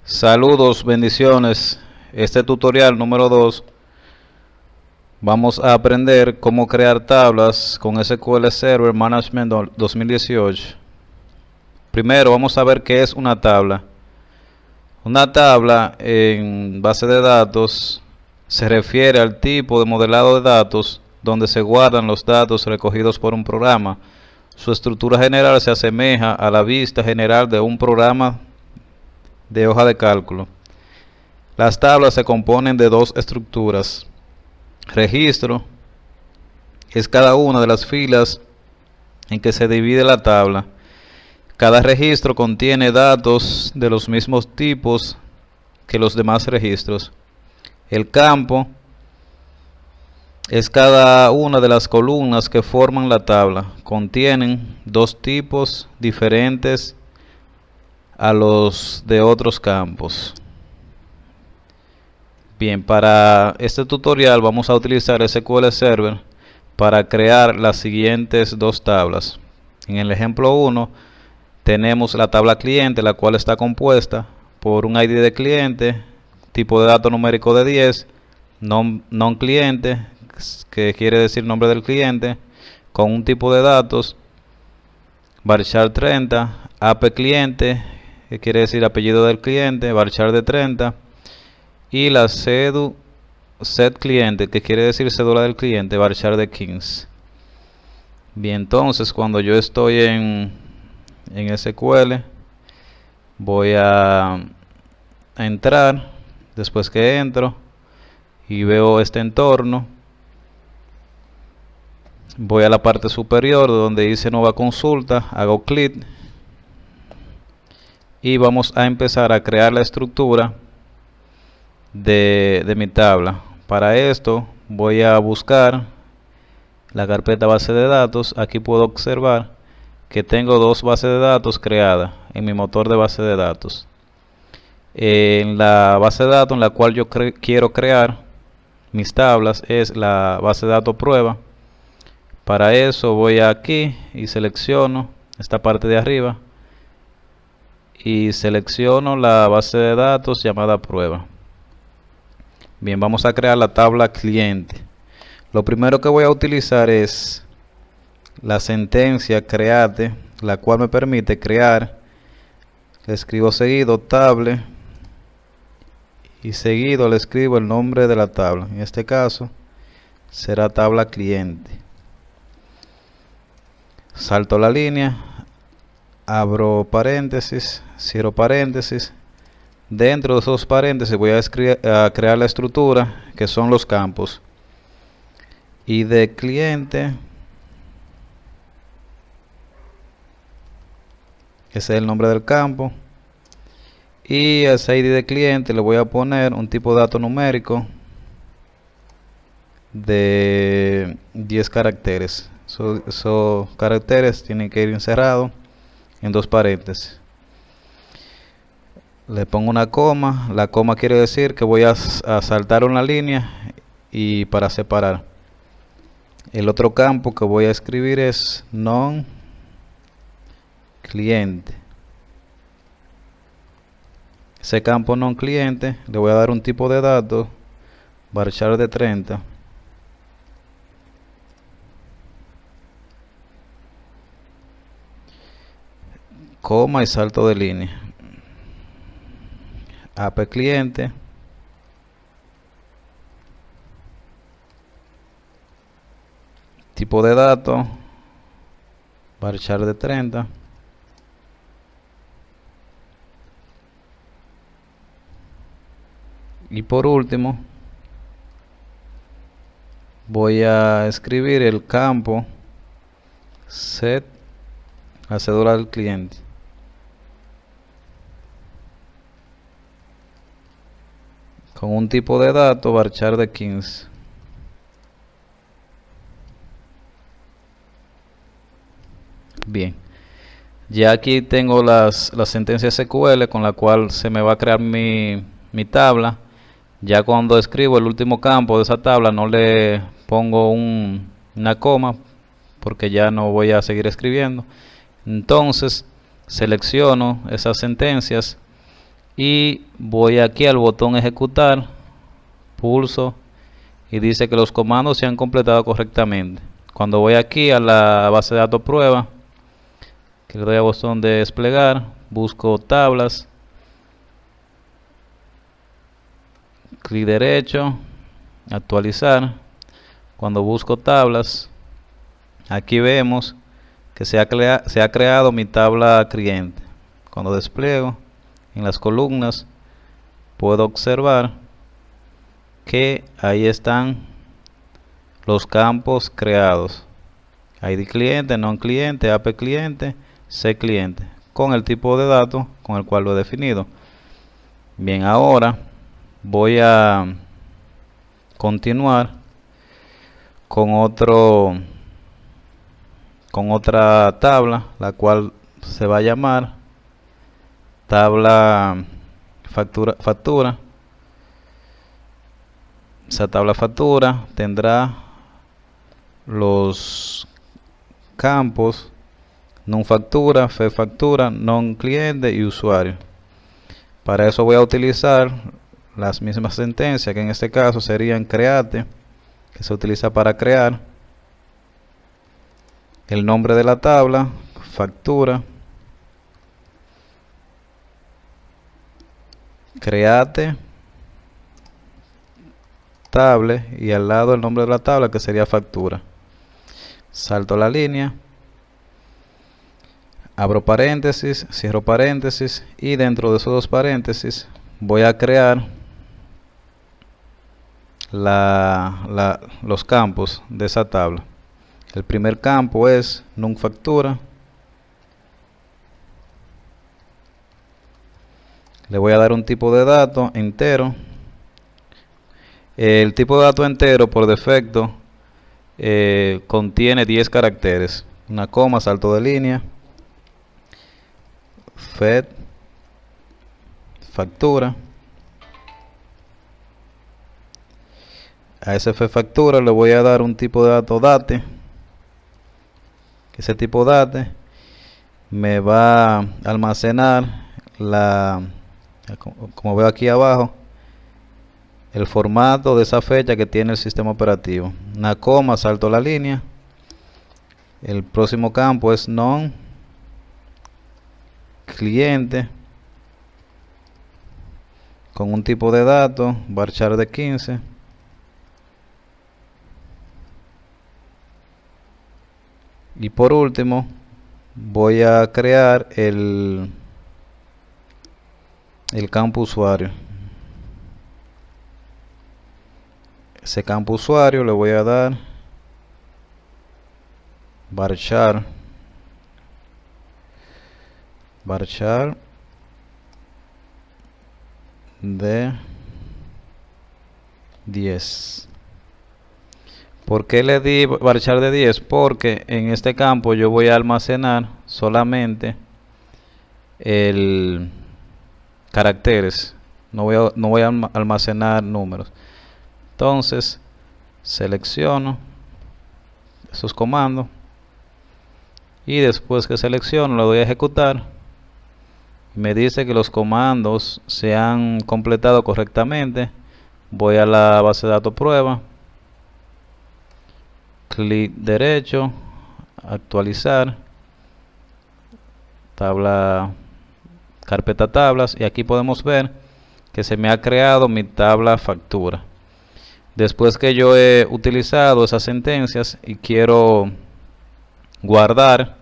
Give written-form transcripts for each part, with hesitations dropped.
Saludos, bendiciones. Este tutorial número 2 vamos a aprender cómo crear tablas con SQL Server Management 2018. Primero vamos a ver qué es una tabla. Una tabla en base de datos se refiere al tipo de modelado de datos donde se guardan los datos recogidos por un programa. Su estructura general se asemeja a la vista general de un programa de hoja de cálculo. Las tablas se componen de dos estructuras. Registro es cada una de las filas en que se divide la tabla. Cada registro contiene datos de los mismos tipos que los demás registros. El campo es cada una de las columnas que forman la tabla. Contienen dos tipos diferentes a los de otros campos. Bien, para este tutorial vamos a utilizar SQL Server para crear las siguientes dos tablas. En el ejemplo 1 tenemos la tabla cliente, la cual está compuesta por un ID de cliente, tipo de dato numérico de 10, non cliente, que quiere decir nombre del cliente, con un tipo de datos, varchar 30, AP cliente, que quiere decir apellido del cliente, varchar de 30, y la set cliente, que quiere decir cédula del cliente, varchar de 15. Bien, entonces cuando yo estoy en SQL voy a entrar. Después que entro y veo este entorno, voy a la parte superior donde dice nueva consulta, hago clic y vamos a empezar a crear la estructura de mi tabla. Para esto voy a buscar la carpeta base de datos. Aquí puedo observar que tengo dos bases de datos creadas en mi motor de base de datos. En la base de datos en la cual yo quiero crear mis tablas es la base de datos prueba. Para eso voy aquí y selecciono esta parte de arriba y selecciono la base de datos llamada prueba. Bien, vamos a crear la tabla cliente. Lo primero que voy a utilizar es la sentencia create, la cual me permite crear. Le escribo seguido table y seguido le escribo el nombre de la tabla. En este caso será tabla cliente. Salto la línea, abro paréntesis, cierro paréntesis. Dentro de esos paréntesis voy a crear la estructura, que son los campos. ID cliente, ese es el nombre del campo, y a ese ID de cliente le voy a poner un tipo de dato numérico de 10 caracteres. Esos caracteres tienen que ir encerrados en dos paréntesis. Le pongo una coma. La coma quiere decir que voy a saltar una línea y para separar. El otro campo que voy a escribir es non cliente. Ese campo non cliente le voy a dar un tipo de datos, varchar de 30. Coma y salto de línea. AP cliente, tipo de datos, varchar de 30. Y por último voy a escribir el campo set la cédula del cliente. Con un tipo de dato, varchar de 15. Bien, ya aquí tengo las sentencias SQL con la cual se me va a crear mi tabla. Ya cuando escribo el último campo de esa tabla no le pongo una coma porque ya no voy a seguir escribiendo. Entonces selecciono esas sentencias y voy aquí al botón ejecutar, pulso y dice que los comandos se han completado correctamente. Cuando voy aquí a la base de datos prueba, que le doy al botón de desplegar, busco tablas, clic derecho, actualizar. Cuando busco tablas, aquí vemos que se ha creado mi tabla cliente. Cuando despliego en las columnas, puedo observar que ahí están los campos creados: ID cliente, non cliente, AP cliente, C cliente, con el tipo de datos con el cual lo he definido. Bien, ahora voy a continuar con otra tabla, la cual se va a llamar tabla factura. Esa tabla factura tendrá los campos non factura, fe factura, non cliente y usuario. Para eso voy a utilizar las mismas sentencias, que en este caso serían create, que se utiliza para crear, el nombre de la tabla, factura, create table y al lado el nombre de la tabla, que sería factura. Salto la línea, abro paréntesis, cierro paréntesis y dentro de esos dos paréntesis voy a crear los campos de esa tabla. El primer campo es non factura. Le voy a dar un tipo de dato entero. El tipo de dato entero por defecto contiene 10 caracteres, una coma, salto de línea, fed, factura. A ese fed factura le voy a dar un tipo de dato date, que ese tipo date me va a almacenar como veo aquí abajo, el formato de esa fecha que tiene el sistema operativo. Una coma, salto la línea. El próximo campo es non cliente, con un tipo de datos varchar de 15. Y por último voy a crear el campo usuario. Ese campo usuario le voy a dar varchar de 10. ¿Por qué le di varchar de 10? Porque en este campo yo voy a almacenar solamente el caracteres, no voy a almacenar números. Entonces selecciono esos comandos y después que selecciono lo doy a ejecutar. Me dice que los comandos se han completado correctamente. Voy a la base de datos prueba, clic derecho, actualizar, tabla, carpeta tablas, y aquí podemos ver que se me ha creado mi tabla factura. Después que yo he utilizado esas sentencias y quiero guardar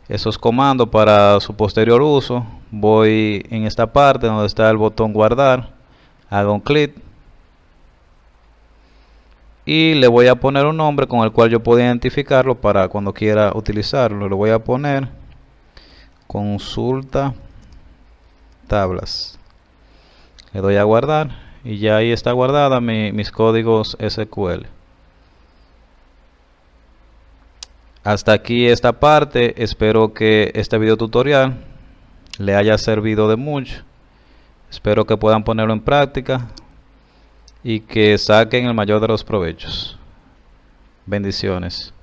esos comandos para su posterior uso, voy en esta parte donde está el botón guardar, hago un clic y le voy a poner un nombre con el cual yo pueda identificarlo para cuando quiera utilizarlo. Le voy a poner consulta tablas, le doy a guardar y ya ahí está guardada mis códigos SQL. Hasta aquí esta parte. Espero que este video tutorial le haya servido de mucho. Espero que puedan ponerlo en práctica y que saquen el mayor de los provechos. Bendiciones.